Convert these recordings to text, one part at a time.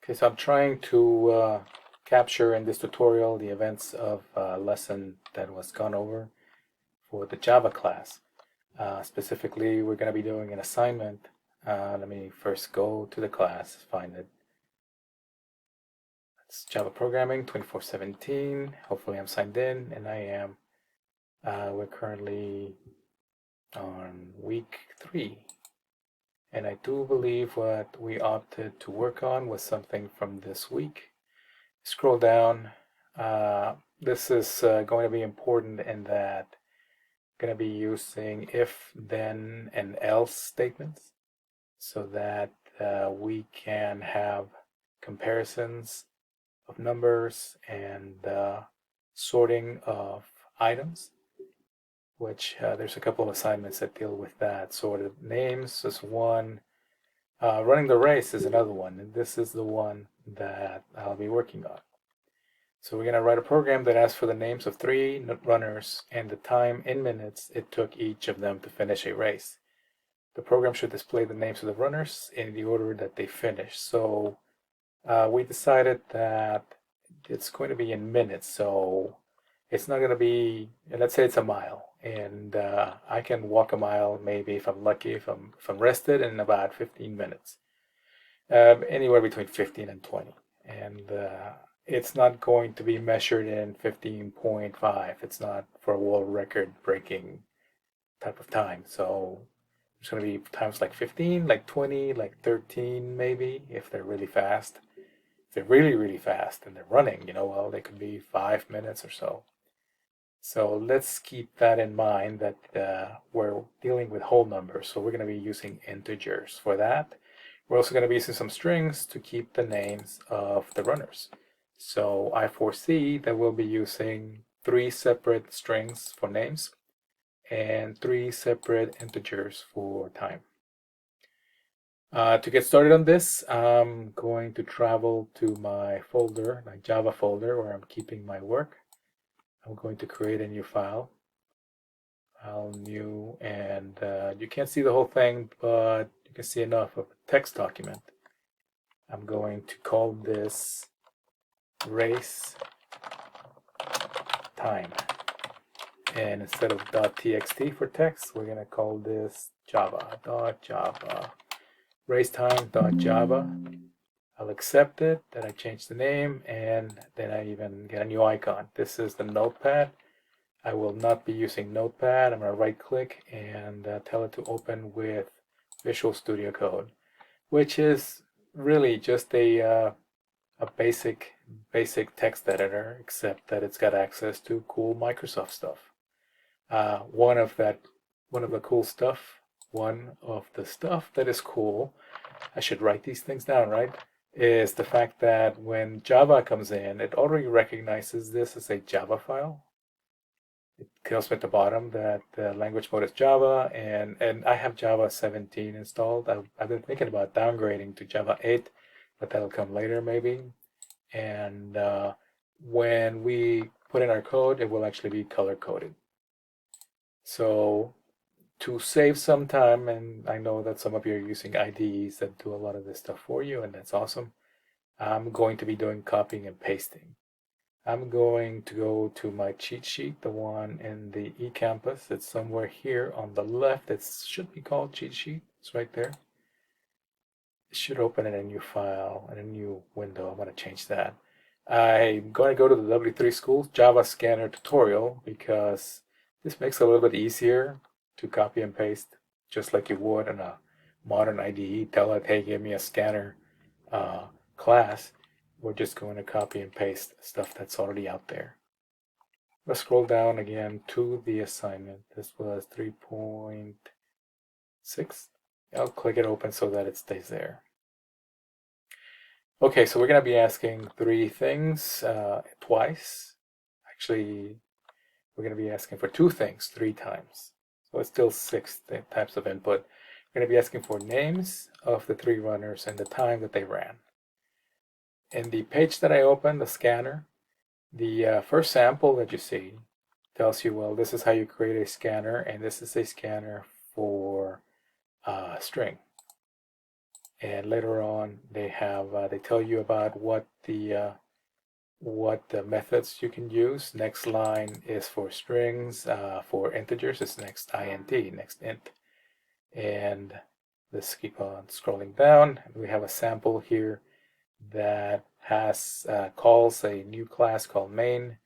Okay, so I'm trying to capture in this tutorial the events of a lesson that was gone over for the Java class. Specifically, we're going to be doing an assignment. Let me first go to the class, find it. It's Java Programming 2417. Hopefully I'm signed in, and I am. We're currently on week 3. And I do believe what we opted to work on was something from this week. Scroll down. This is going to be important in that I'm going to be using if, then, and else statements so that we can have comparisons of numbers and sorting of items, which there's a couple of assignments that deal with that. Sorted names is one. Running the race is another one, and this is the one that I'll be working on. So we're going to write a program that asks for the names of 3 runners and the time in minutes it took each of them to finish a race. The program should display the names of the runners in the order that they finished. So we decided that it's going to be in minutes, so it's not going to be, let's say it's a mile, and I can walk a mile maybe if I'm lucky, if I'm rested, in about 15 minutes. Anywhere between 15 and 20. And it's not going to be measured in 15.5. It's not for a world record breaking type of time. So it's going to be times like 15, like 20, like 13 maybe, if they're really fast. If they're really, really fast and they're running, well, they could be 5 minutes or so. So let's keep that in mind, that we're dealing with whole numbers. So we're going to be using integers for that. We're also going to be using some strings to keep the names of the runners. So I foresee that we'll be using 3 separate strings for names and 3 separate integers for time. To get started on this, I'm going to travel to my folder, my Java folder, where I'm keeping my work. I'm going to create a new file. File new, and you can't see the whole thing, but you can see enough of a text document. I'm going to call this race time, and instead of .txt for text, we're going to call this java.java racetime.java. I'll accept it, then I change the name, and then I even get a new icon. This is the notepad. I will not be using Notepad. I'm going to right click and tell it to open with Visual Studio Code, which is really just a basic text editor, except that it's got access to cool Microsoft stuff. One of the stuff that is cool, I should write these things down, right, is the fact that when Java comes in, it already recognizes this as a Java file. It tells me at the bottom that the language mode is Java, and I have Java 17 installed. I've been thinking about downgrading to Java 8, but that'll come later maybe. And when we put in our code, it will actually be color-coded. So to save some time, and I know that some of you are using IDEs that do a lot of this stuff for you, and that's awesome, I'm going to be doing copying and pasting. I'm going to go to my cheat sheet, the one in the eCampus. It's somewhere here on the left. It should be called cheat sheet. It's right there. It should open in a new file, in a new window. I'm going to change that. I'm going to go to the W3 Schools Java Scanner tutorial because this makes it a little bit easier to copy and paste, just like you would in a modern IDE. Tell it, hey, give me a scanner class. We're just going to copy and paste stuff that's already out there. Let's scroll down again to the assignment. This was 3.6. I'll click it open so that it stays there. Okay, so we're going to be asking 3 things twice. Actually, we're going to be asking for 2 things 3 times. So it's still 6 types of input. We're going to be asking for names of the 3 runners and the time that they ran. In the page that I opened, the scanner, the first sample that you see tells you, well, this is how you create a scanner, and this is a scanner for string. and later on they have they tell you about what the methods you can use. Next line is for strings. For integers, it's next int, next int. And let's keep on scrolling down. We have a sample here that has calls a new class called main,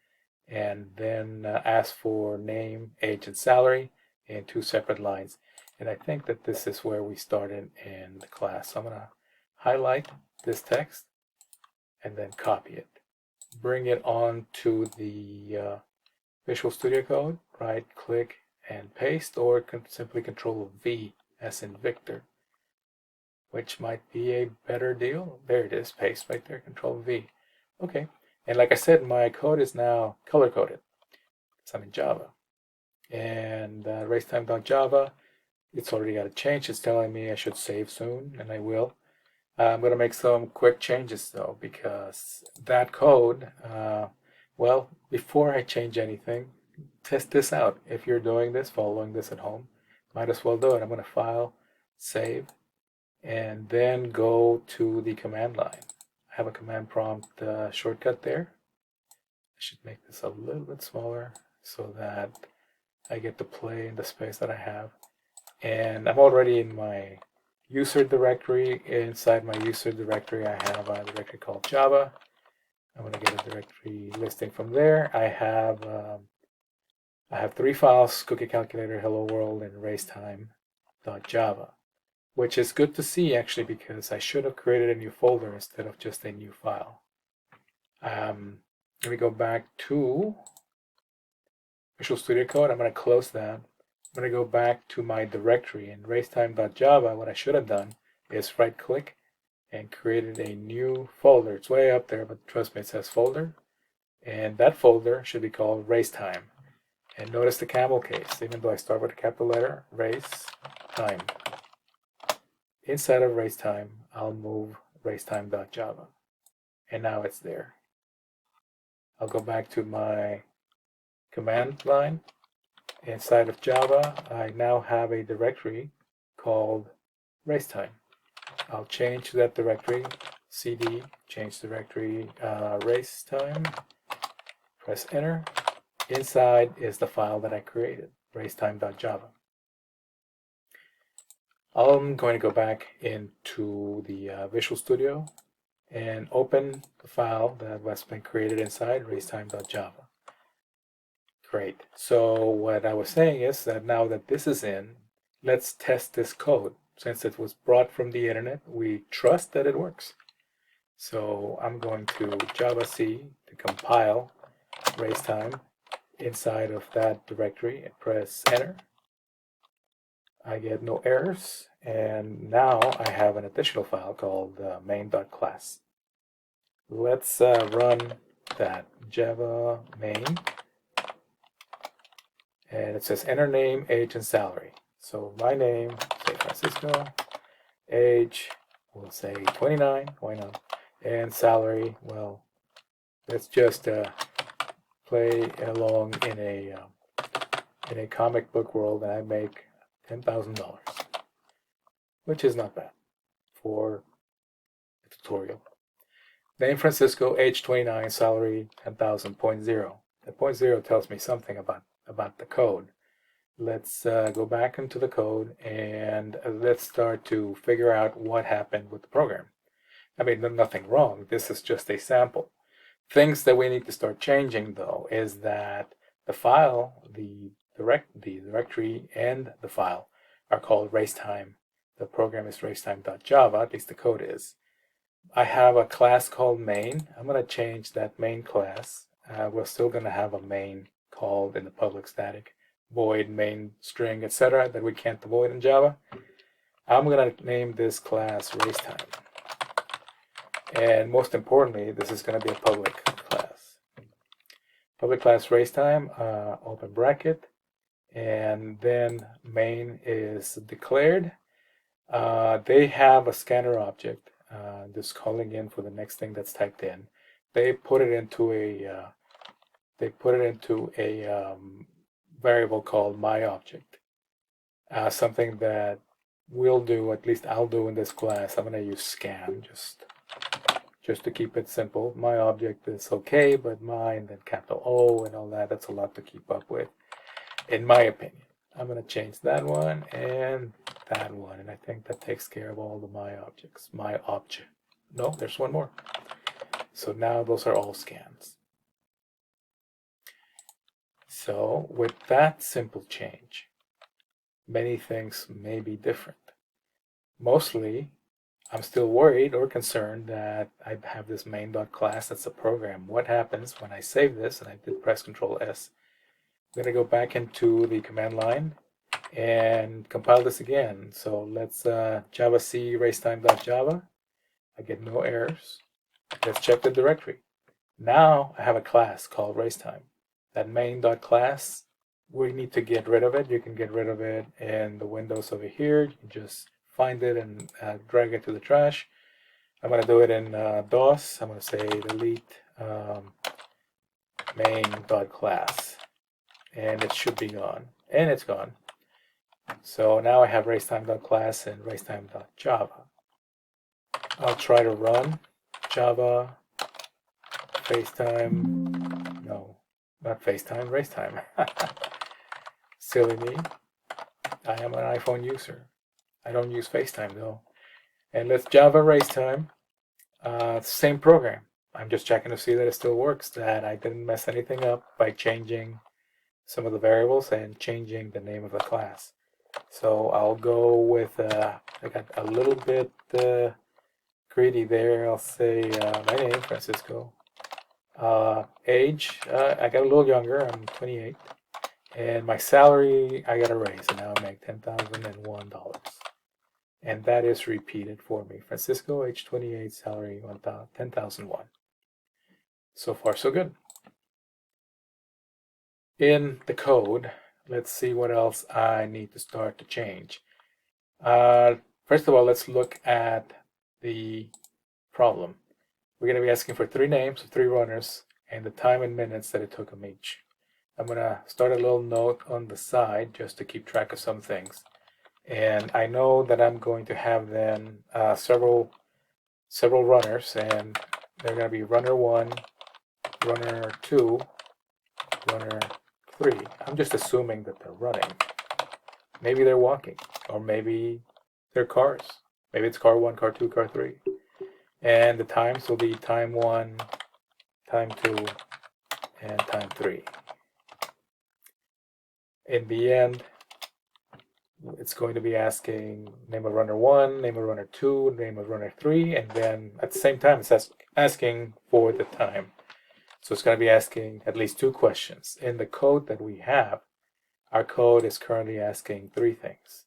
and then asks for name, age, and salary in 2 separate lines. And I think that this is where we started in the class. So I'm going to highlight this text and then copy it. Bring it on to the Visual Studio Code, right click and paste, or simply Control V as in Victor, which might be a better deal. There it is, paste right there, Control V. Okay, and like I said, my code is now color coded because I'm in Java. And racetime.java, it's already got a change. It's telling me I should save soon, and I will. I'm going to make some quick changes though, because that code, well, before I change anything, test this out. If you're doing this, following this at home, might as well do it. I'm going to File, Save, and then go to the command line. I have a command prompt shortcut there. I should make this a little bit smaller so that I get to play in the space that I have. And I'm already in my user directory. Inside my user directory, I have a directory called Java. I'm going to get a directory listing from there. I have 3 files: cookie calculator, hello world, and racetime.java, which is good to see actually, because I should have created a new folder instead of just a new file. Let me go back to Visual Studio Code. I'm going to close that. I'm going to go back to my directory in racetime.java. What I should have done is right click and created a new folder. It's way up there, but trust me, it says folder. And that folder should be called racetime. And notice the camel case, even though I start with a capital letter, racetime. Inside of racetime, I'll move racetime.java. And now it's there. I'll go back to my command line. Inside of Java, I now have a directory called racetime. I'll change that directory, cd, change directory, racetime, press enter. Inside is the file that I created, racetime.java. I'm going to go back into the Visual Studio and open the file that was been created inside racetime.java. Great. So what I was saying is that now that this is in, let's test this code. Since it was brought from the internet, we trust that it works. So I'm going to javac to compile racetime inside of that directory and press enter. I get no errors, and now I have an additional file called main.class. Let's run that java main. And it says enter name, age, and salary. So my name, say Francisco, age, we'll say 29, why not? And salary, well, let's just play along in a comic book world, and I make $10,000, which is not bad for a tutorial. Name Francisco, age 29, salary 10,000, 0.0. That 0.0 tells me something about the code. Let's go back into the code and let's start to figure out what happened with the program. I mean, nothing wrong. This is just a sample. Things that we need to start changing though is that the file, the directory and the file are called racetime. The program is racetime.java, at least the code is. I have a class called main. I'm going to change that main class. We're still going to have a main called in the public static void main string, etc., that we can't avoid in Java. I'm going to name this class racetime. And most importantly, this is going to be a public class. Public class racetime, open bracket, and then main is declared. They have a scanner object, just calling in for the next thing that's typed in. They put it into a variable called myObject, something that we'll do, at least I'll do in this class, I'm going to use scan just to keep it simple. My object is okay, but mine, then capital O and all that, that's a lot to keep up with, in my opinion. I'm going to change that one and that one, and I think that takes care of all of my objects. My object. No, there's one more. So now those are all scans. So with that simple change, many things may be different. Mostly, I'm still worried or concerned that I have this main.class that's a program. What happens when I save this and I did press Control S? I'm going to go back into the command line and compile this again. So let's java c racetime.java. I get no errors. Let's check the directory. Now I have a class called racetime. That main.class, we need to get rid of it. You can get rid of it in the windows over here. You can just find it and drag it to the trash. I'm going to do it in DOS. I'm going to say delete main.class, and it should be gone, and it's gone. So now I have racetime.class and racetime.java. I'll try to run Java FaceTime. No, not FaceTime, racetime. Silly me. I am an iPhone user. I don't use FaceTime though. And let's Java racetime. Same program. I'm just checking to see that it still works, that I didn't mess anything up by changing some of the variables and changing the name of the class. So I'll go with, I got a little bit greedy there. I'll say my name, Francisco. Age, I got a little younger. I'm 28. And my salary, I got a raise, and now I make $10,001. And that is repeated for me. Francisco, age 28, salary 10,001. So far, so good. In the code, let's see what else I need to start to change. First of all, let's look at the problem. We're going to be asking for 3 names of 3 runners and the time in minutes that it took them each. I'm going to start a little note on the side just to keep track of some things. And I know that I'm going to have then several runners, and they're going to be runner 1, runner 2, runner 3. I'm just assuming that they're running. Maybe they're walking, or maybe they're cars. Maybe it's car 1, car 2, car 3. And the times will be time 1, time 2, and time 3. In the end, it's going to be asking name of runner 1, name of runner 2, name of runner 3, and then at the same time it's asking for the time. So it's going to be asking at least 2 questions. In the code that we have, our code is currently asking 3 things.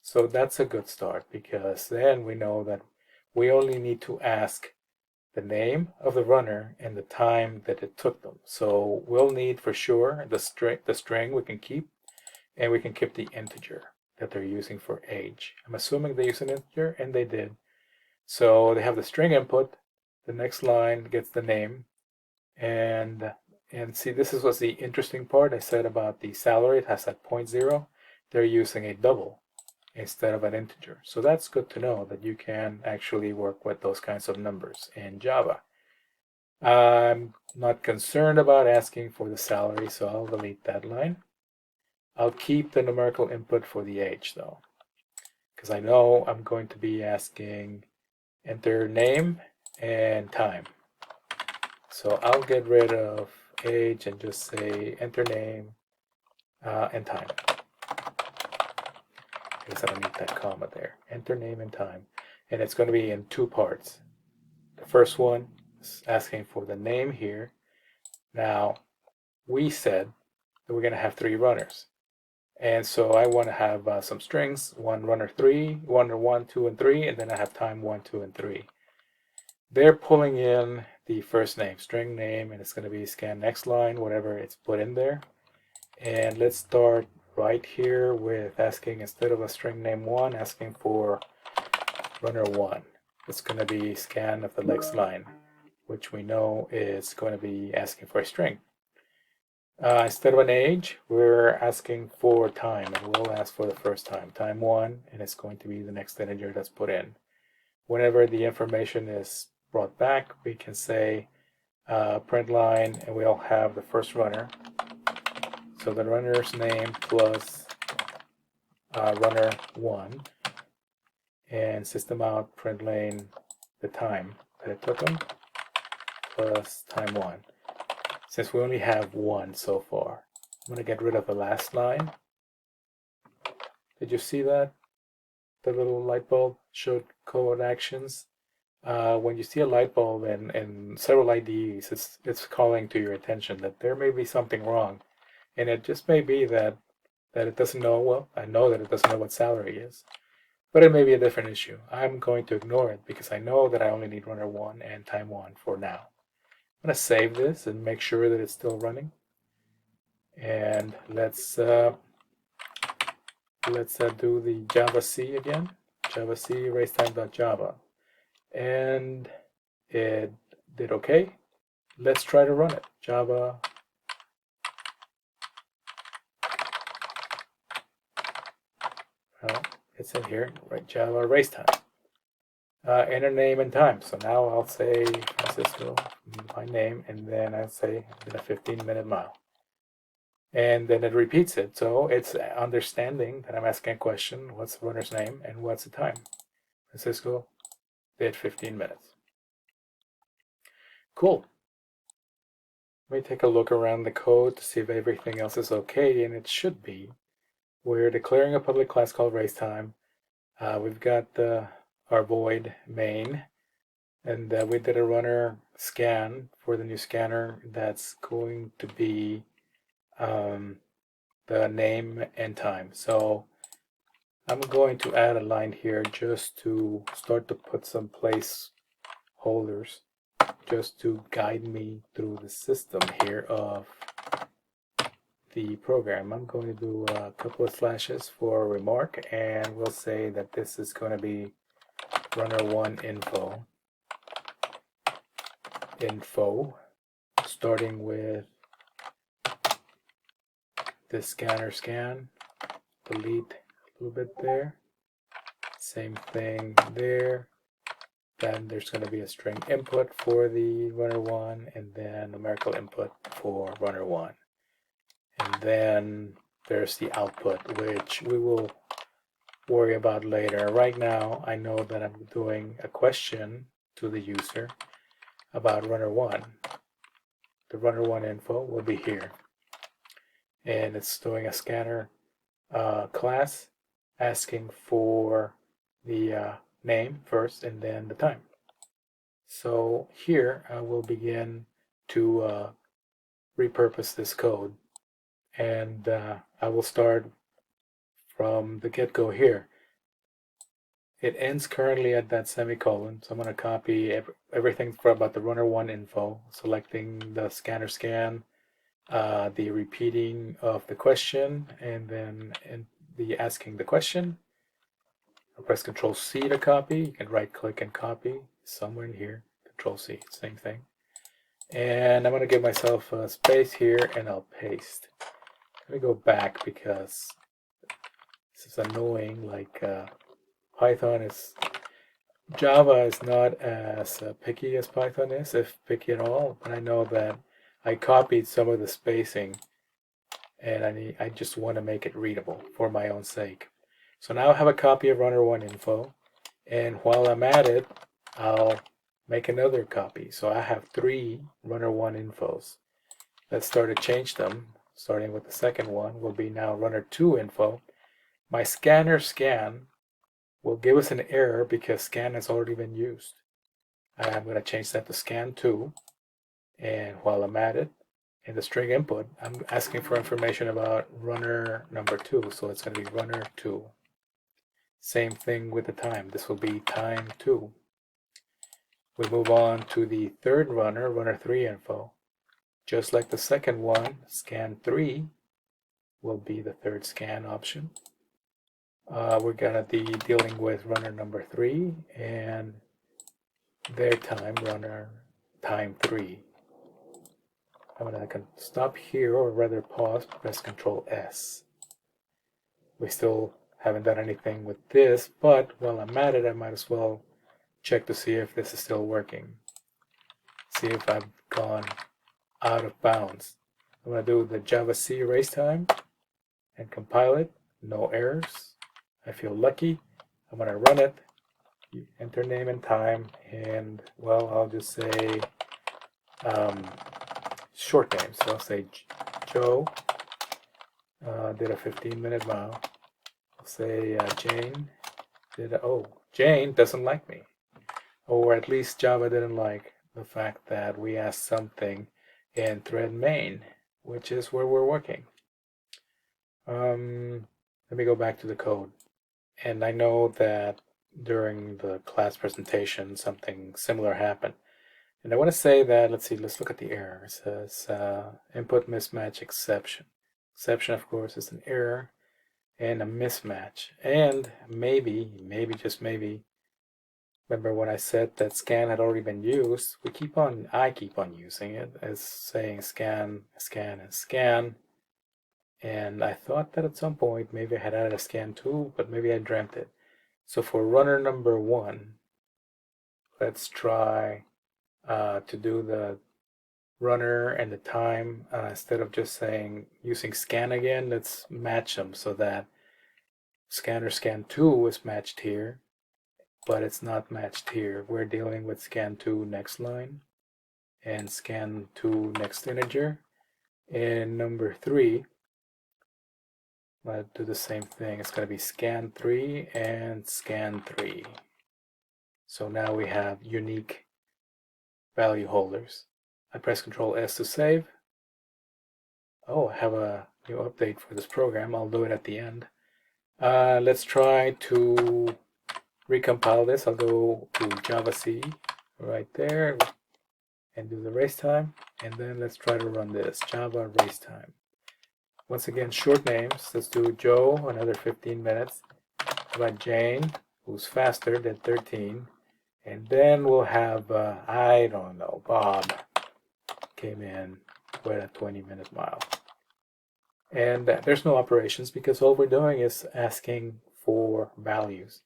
So that's a good start, because then we know that we only need to ask the name of the runner and the time that it took them. So we'll need for sure the string we can keep, and we can keep the integer that they're using for age. I'm assuming they use an integer, and they did. So they have the string input. The next line gets the name, and see, this is what's the interesting part. I said about the salary, it has that 0.0. They're using a double instead of an integer. So that's good to know that you can actually work with those kinds of numbers in Java. I'm not concerned about asking for the salary, so I'll delete that line. I'll keep the numerical input for the age though, because I know I'm going to be asking enter name and time. So I'll get rid of age and just say enter name and time, because I don't need that comma there. Enter name and time. And it's going to be in 2 parts. The first one is asking for the name here. Now, we said that we're going to have 3 runners. And so I want to have some strings, 1 runner 3, runner 1, 2, and 3, and then I have time 1, 2, and 3. They're pulling in the first name, string name, and it's going to be scan next line, whatever it's put in there. And let's start right here with asking, instead of a string name 1, asking for runner 1. It's going to be scan of the next line, which we know is going to be asking for a string. Instead of an age, we're asking for time, and we'll ask for the first time, time 1, and it's going to be the next integer that's put in. Whenever the information is brought back, we can say print line, and we'll have the first runner. So the runner's name plus runner 1, and system out print lane the time that it took them plus time 1. Since we only have 1 so far, I'm going to get rid of the last line. Did you see that? The little light bulb showed code actions. When you see a light bulb in several IDEs, it's calling to your attention that there may be something wrong. And it just may be that it doesn't know, well, I know that it doesn't know what salary is. But it may be a different issue. I'm going to ignore it because I know that I only need runner 1 and time 1 for now. I'm going to save this and make sure that it's still running. And let's do the Java C again. Java C racetime.java. And it did okay. Let's try to run it. Java. Well, it's in here, right? Java racetime. Enter name and time. So now I'll say Francisco, my name, and then I'll say a 15-minute mile. And then it repeats it. So it's understanding that I'm asking a question, what's the runner's name and what's the time? Francisco did 15 minutes. Cool. Let me take a look around the code to see if everything else is okay, and it should be. We're declaring a public class called racetime. We've got our void main, and we did a runner scan for the new scanner that's going to be the name and time. So I'm going to add a line here just to start to put some placeholders just to guide me through the system here of the program. I'm going to do a couple of slashes for a remark, and we'll say that this is going to be runner 1 info, starting with the scanner scan, delete a little bit there, same thing there. Then there's going to be a string input for the runner 1, and then numerical input for runner 1. And then there's the output, which we will worry about later. Right now, I know that I'm doing a question to the user about runner 1. The runner 1 info will be here. And it's doing a scanner class, asking for the name first and then the time. So here I will begin to repurpose this code, and I will start from the get-go here. It ends currently at that semicolon, so I'm going to copy everything about the runner 1 info, selecting the scanner scan, the repeating of the question, and then the asking the question. I'll press Control C to copy. You can right click and copy somewhere in here. Control C, same thing. And I'm going to give myself a space here and I'll paste. Let me go back because this is annoying. Like Java is not as picky as Python is, if picky at all. But I know that I copied some of the spacing, and I just want to make it readable for my own sake. So now I have a copy of runner 1 info, and while I'm at it, I'll make another copy. So I have 3 runner 1 infos. Let's start to change them. Starting with the second one will be now runner 2 info. My scanner scan will give us an error because scan has already been used. I'm going to change that to scan 2. And while I'm at it, in the string input, I'm asking for information about runner number 2. So it's going to be runner 2. Same thing with the time. This will be time 2. We move on to the third runner, runner 3 info. Just like the second one, scan 3 will be the third scan option. We're going to be dealing with runner number 3 and their time, runner time 3. I'm going to stop here, or rather pause, press Control S. We still haven't done anything with this, but while I'm at it, I might as well check to see if this is still working. See if I've gone out of bounds. I'm going to do the Java C erase time and compile it. No errors. I feel lucky. I'm going to run it. Enter name and time, and well, I'll just say short name. So I'll say Joe did a 15-minute mile. I'll say Jane did Jane doesn't like me, or at least Java didn't like the fact that we asked something in thread main, which is where we're working. Let me go back to the code. And I know that during the class presentation something similar happened. And I want to say that, let's look at the error. It says input mismatch exception. Exception, of course, is an error and a mismatch. And maybe, just maybe, remember when I said that scan had already been used, I keep on using it as saying scan, scan, and scan. And I thought that at some point maybe I had added a scan too, but maybe I dreamt it. So for runner number 1, let's try to do the runner and the time instead of just saying using scan again. Let's match them so that scanner scan 2 is matched here, but it's not matched here. We're dealing with scan 2 next line and scan 2 next integer. In number 3, I'll do the same thing. It's going to be scan 3 and scan 3. So now we have unique value holders. I press Control S to save. Oh, I have a new update for this program. I'll do it at the end. Let's try to recompile this. I'll go to Java C right there and do the race time. And then let's try to run this Java race time. Once again, short names. Let's do Joe, another 15 minutes. How about Jane, who's faster, than 13. And then we'll have, I don't know, Bob came in with a 20-minute mile. And there's no operations because all we're doing is asking for values.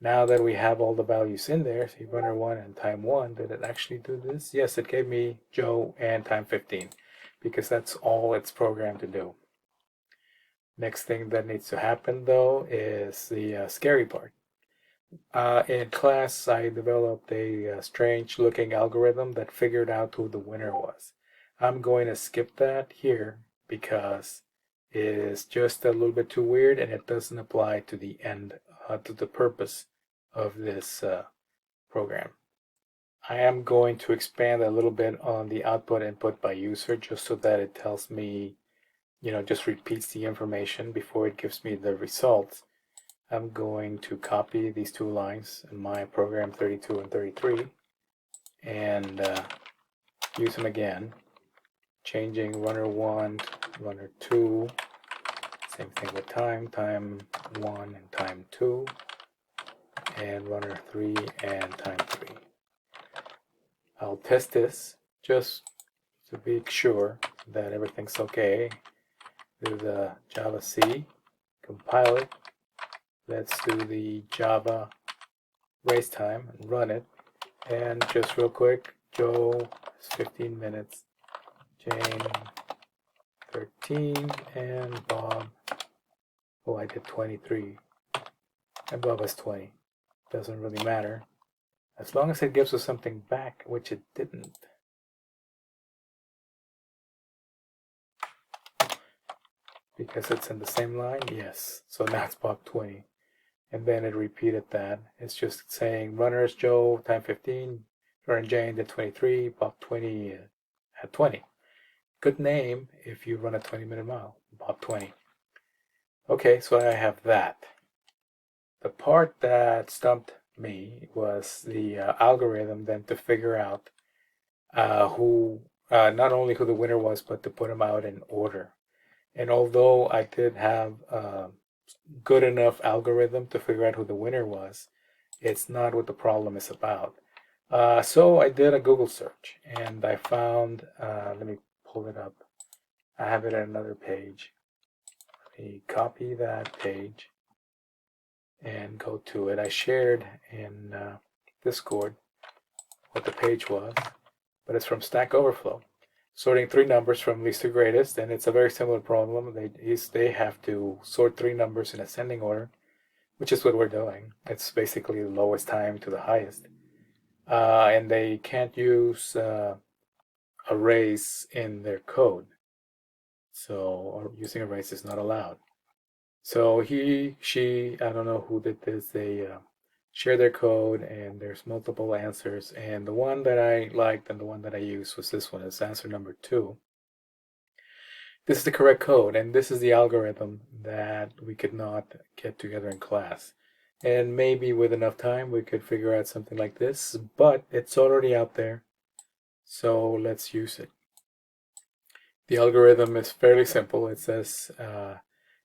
Now that we have all the values in there, see runner 1 and time 1, did it actually do this? Yes, it gave me Joe and time 15 because that's all it's programmed to do. Next thing that needs to happen though is the scary part. In class I developed a strange looking algorithm that figured out who the winner was. I'm going to skip that here because it is just a little bit too weird and it doesn't apply to the end, to the purpose of this program. I am going to expand a little bit on the output input by user just so that it tells me, just repeats the information before it gives me the results. I'm going to copy these 2 lines in my program 32 and 33 and use them again, changing runner 1 to runner 2, same thing with time 1 and time 2, and runner 3 and time 3. I'll test this just to be sure that everything's okay. Do the Java C, compile it. Let's do the Java race time and run it. And just real quick, Joe is 15 minutes, Jane 13, and Bob, I did 23, and Bob is 20. Doesn't really matter, as long as it gives us something back, which it didn't. Because it's in the same line, yes. So now it's Bob 20. And then it repeated that. It's just saying runners Joe, time 15, runner Jane did 23, Bob 20 at 20. Good name if you run a 20-minute mile, Bob 20. Okay, so I have that. The part that stumped me was the algorithm then to figure out not only who the winner was, but to put them out in order. And although I did have a good enough algorithm to figure out who the winner was, it's not what the problem is about. So I did a Google search and I found, let me pull it up. I have it at another page. Let me copy that page and go to it. I shared in Discord what the page was, but it's from Stack Overflow. Sorting 3 numbers from least to greatest, and it's a very similar problem. They have to sort 3 numbers in ascending order, which is what we're doing. It's basically the lowest time to the highest. And they can't use arrays in their code. So using arrays is not allowed. So he, she, I don't know who did this, they share their code and there's multiple answers. And the one that I liked and the one that I used was this one. It's answer number 2. This is the correct code, and this is the algorithm that we could not get together in class. And maybe with enough time we could figure out something like this, but it's already out there, so let's use it. The algorithm is fairly simple. It says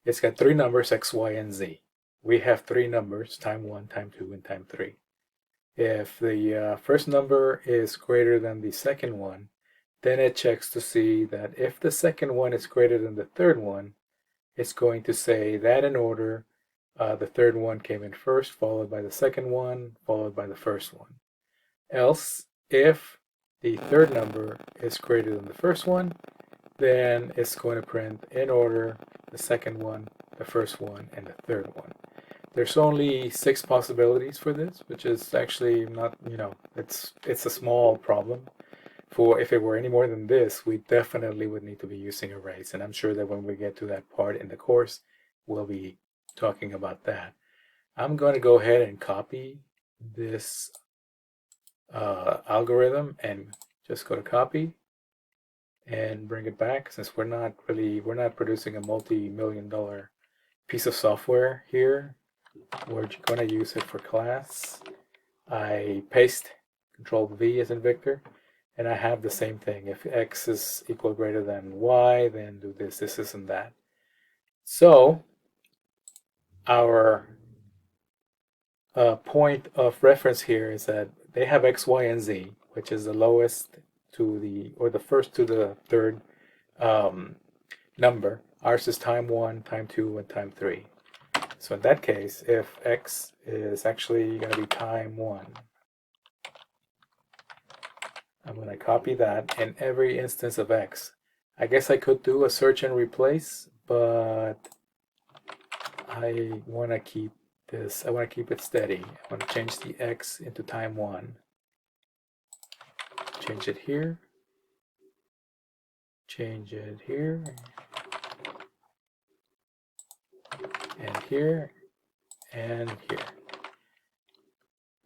it's got 3 numbers, x, y, and z. We have 3 numbers, time 1, time 2, and time 3. If the first number is greater than the second one, then it checks to see that if the second one is greater than the third one, it's going to say that in order, the third one came in first, followed by the second one, followed by the first one. Else, if the third number is greater than the first one, then it's going to print in order the second one, the first one, and the third one. There's only 6 possibilities for this, which is actually not, it's a small problem. For if it were any more than this, we definitely would need to be using arrays, and I'm sure that when we get to that part in the course, we'll be talking about that. I'm going to go ahead and copy this algorithm and just go to copy and bring it back, since we're not producing a multi-million-dollar piece of software here. We're going to use it for class. I paste Control V as in Victor, and I have the same thing. If x is equal or greater than y, then do this, this, and that. So our point of reference here is that they have x, y, and z, which is the lowest to the, or the first to the third number. Ours is time 1, time 2, and time 3. So in that case, if x is actually going to be time 1, I'm going to copy that in every instance of x. I guess I could do a search and replace, but I want to keep this, I want to keep it steady. I want to change the x into time 1. Change it here. Change it here. And here. And here.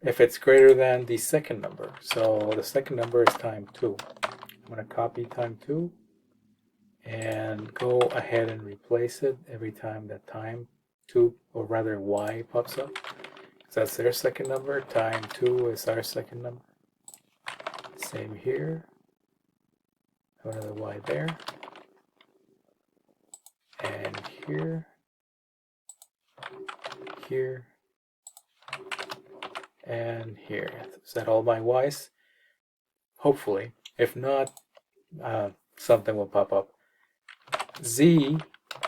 If it's greater than the second number. So the second number is time 2. I'm going to copy time 2 and go ahead and replace it every time that time 2, or rather y, pops up. So that's their second number. Time 2 is our second number. Same here. Have another y there. And here. Here. And here. Is that all my y's? Hopefully. If not, something will pop up. Z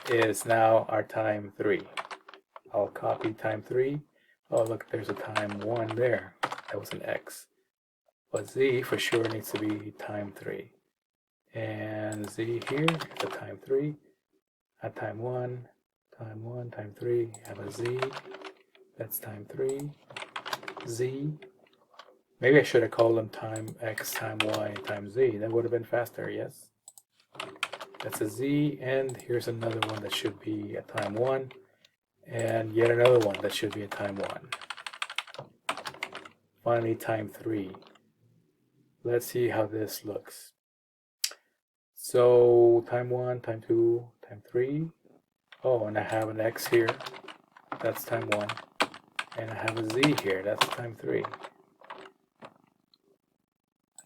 is now our time 3. I'll copy time 3. Oh, look, there's a time 1 there. That was an x. But Z for sure needs to be time 3. And Z here is a time 3. At time 1, time 3. Have a Z. That's time 3. Z. Maybe I should have called them time X, time Y, and time Z. That would have been faster, yes? That's a Z, and here's another one that should be a time 1, and yet another one that should be a time 1. Finally, time 3. Let's see how this looks. So, time 1, time 2, time 3. Oh, and I have an X here. That's time 1. And I have a Z here. That's time 3.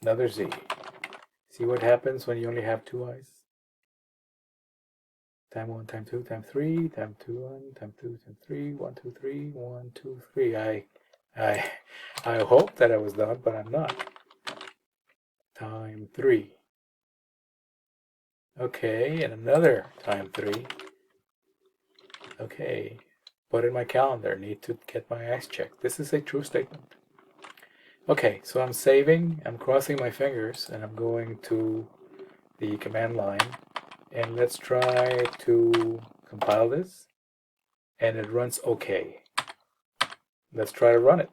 Another Z. See what happens when you only have 2 I's? Time 1, time 2, time 3, time 2, 1, time 2, time 3, 1, 2, 3, 1, 2, 3. I hope that I was done, but I'm not. Time 3. Okay, and another time 3. Okay, put in my calendar, need to get my eyes checked. This is a true statement. Okay, so I'm saving, I'm crossing my fingers, and I'm going to the command line, and let's try to compile this, and it runs okay. Let's try to run it.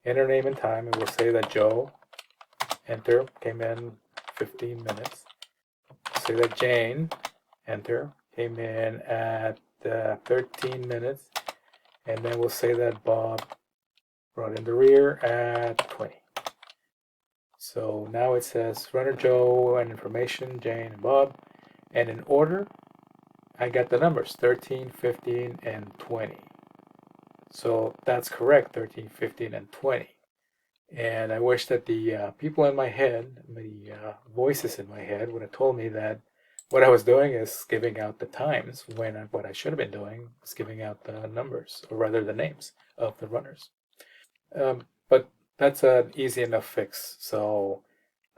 Enter name and time, and we'll say that Joe, enter, came in 15 minutes. Say that Jane, enter, came in at 13 minutes, and then we'll say that Bob brought in the rear at 20. So now it says runner Joe and information, Jane and Bob, and in order, I got the numbers 13, 15, and 20. So that's correct, 13, 15, and 20. And I wish that the people in my head, the voices in my head, would have told me that what I was doing is giving out the times when what I should have been doing is giving out the numbers, or rather the names of the runners. But that's an easy enough fix. So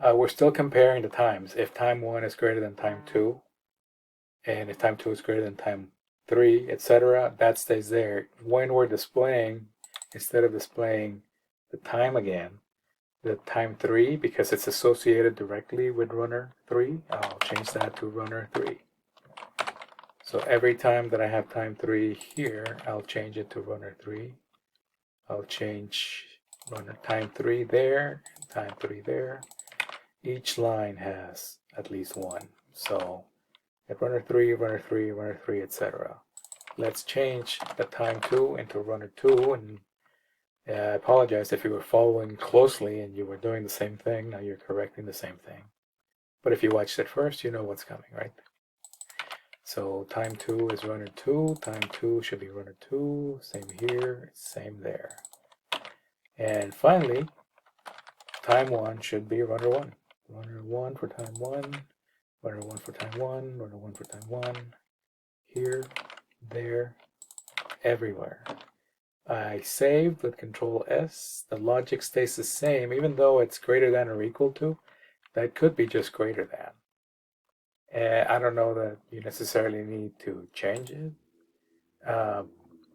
we're still comparing the times. If time 1 is greater than time 2, and if time 2 is greater than time 3, etc., that stays there. When we're displaying, instead of displaying the time again, the time 3, because it's associated directly with runner 3, I'll change that to runner 3. So every time that I have time 3 here, I'll change it to runner 3. I'll change runner time 3 there, time 3 there. Each line has at least one. So at runner 3, runner 3, runner 3, etc. Let's change the time 2 into runner 2, and I apologize if you were following closely and you were doing the same thing. Now you're correcting the same thing. But if you watched it first, you know what's coming, right? So time 2 is runner 2. Time 2 should be runner 2. Same here, same there. And finally, time 1 should be runner 1. Runner 1 for time 1. Runner 1 for time 1. Runner 1 for time 1. Here, there, everywhere. I saved with Control S. The logic stays the same, even though it's greater than or equal to. That could be just greater than. And I don't know that you necessarily need to change it.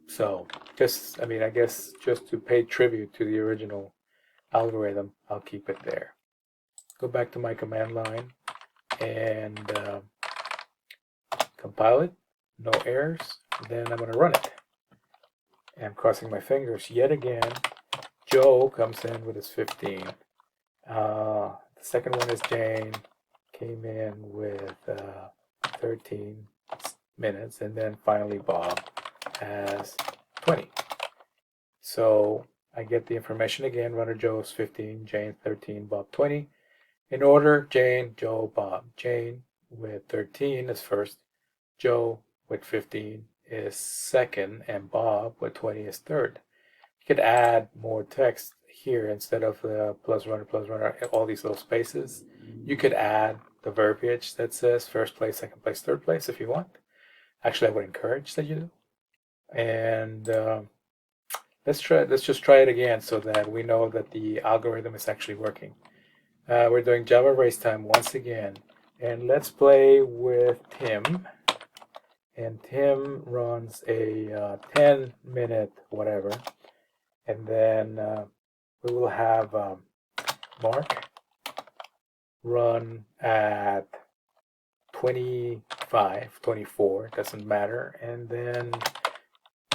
So just, I guess just to pay tribute to the original algorithm, I'll keep it there. Go back to my command line and compile it. No errors. Then I'm going to run it. And I'm crossing my fingers yet again. Joe comes in with his 15. The second one is Jane, came in with 13 minutes, and then finally Bob has 20. So I get the information again. Runner Joe is 15, Jane 13, Bob 20. In order, Jane, Joe, Bob. Jane with 13 is first, Joe with 15 is second, and Bob with 20 is third. You could add more text here instead of the plus runner, all these little spaces. You could add the verbiage that says first place, second place, third place if you want. Actually, I would encourage that you do. And let's just try it again so that we know that the algorithm is actually working. We're doing Java race time once again, and let's play with Tim. And Tim runs a 10-minute whatever, and then we will have Mark run at 25, 24, doesn't matter, and then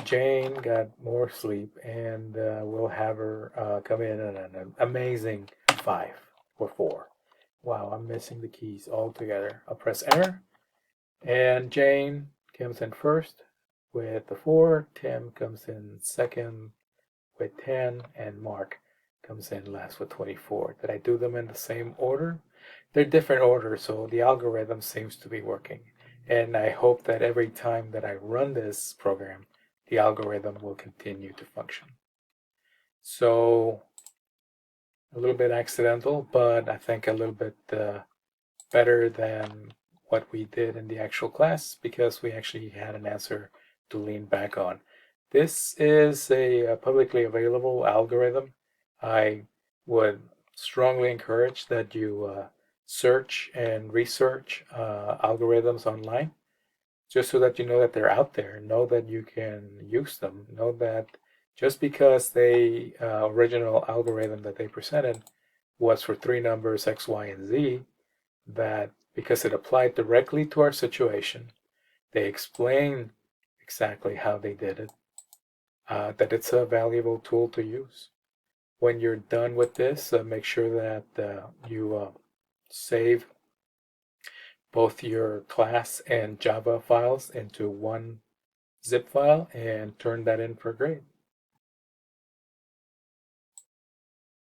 Jane got more sleep, and we'll have her come in at an amazing 5 or 4. Wow, I'm missing the keys altogether. I'll press enter, and Jane comes in first with the 4, Tim comes in second with 10, and Mark comes in last with 24. Did I do them in the same order? They're different orders, so the algorithm seems to be working. And I hope that every time that I run this program, the algorithm will continue to function. So a little bit accidental, but I think a little bit better than what we did in the actual class, because we actually had an answer to lean back on. This is a publicly available algorithm. I would strongly encourage that you search and research algorithms online, just so that you know that they're out there, know that you can use them, know that just because the original algorithm that they presented was for three numbers X, Y, and Z, that because it applied directly to our situation, they explain exactly how they did it, that it's a valuable tool to use. When you're done with this, make sure that you save both your class and Java files into one zip file and turn that in for grade.